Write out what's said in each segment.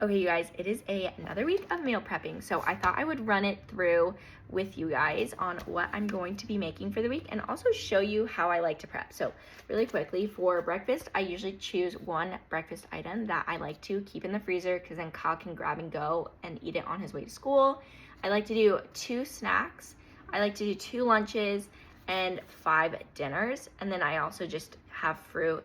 Okay, you guys, it is another week of meal prepping, so I thought I would run it through with you guys on what I'm going to be making for the week and also show you how I like to prep. So really quickly, for breakfast, I usually choose one breakfast item that I like to keep in the freezer because then Kyle can grab and go and eat it on his way to school. I like to do 2 snacks. I like to do 2 lunches and 5 dinners, and then I also just have fruit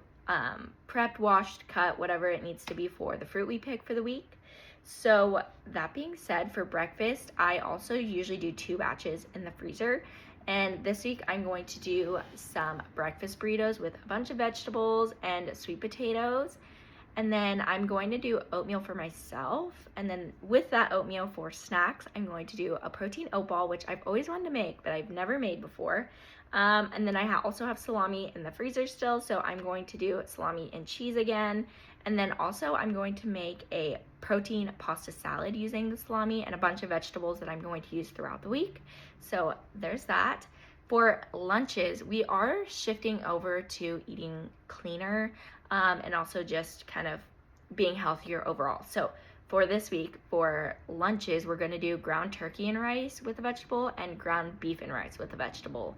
prepped, washed, cut, whatever it needs to be for the fruit we pick for the week. So that being said, for breakfast, I also usually do 2 batches in the freezer. And this week I'm going to do some breakfast burritos with a bunch of vegetables and sweet potatoes. And then I'm going to do oatmeal for myself. And then with that oatmeal for snacks, I'm going to do a protein oat ball, which I've always wanted to make, but I've never made before. And then I also have salami in the freezer still, so I'm going to do salami and cheese again. And then also I'm going to make a protein pasta salad using the salami and a bunch of vegetables that I'm going to use throughout the week. So there's that. For lunches, we are shifting over to eating cleaner and also just kind of being healthier overall. So for this week, for lunches, we're going to do ground turkey and rice with a vegetable and ground beef and rice with a vegetable.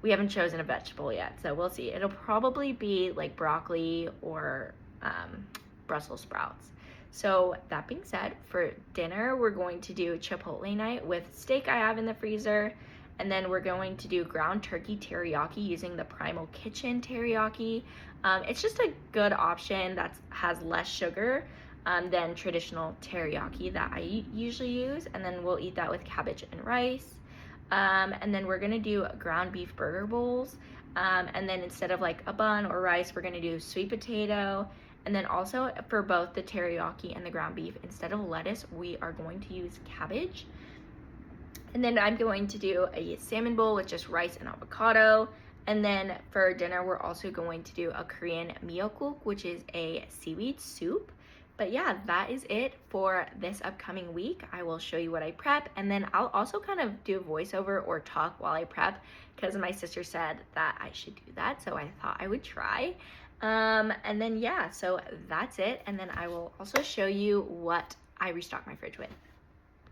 We haven't chosen a vegetable yet, so we'll see. It'll probably be like broccoli or Brussels sprouts. So that being said, for dinner, we're going to do Chipotle night with steak I have in the freezer. And then we're going to do ground turkey teriyaki using the Primal Kitchen teriyaki. It's just a good option that has less sugar than traditional teriyaki that I usually use. And then we'll eat that with cabbage and rice. And then we're gonna do ground beef burger bowls. And then instead of like a bun or rice, we're gonna do sweet potato. And then also for both the teriyaki and the ground beef, instead of lettuce, we are going to use cabbage. And then I'm going to do a salmon bowl with just rice and avocado. And then for dinner, we're also going to do a Korean miyeokguk, which is a seaweed soup. But yeah, that is it for this upcoming week. I will show you what I prep, and then I'll also kind of do a voiceover or talk while I prep because my sister said that I should do that, so I thought I would try. And then yeah, so that's it. And then I will also show you what I restock my fridge with.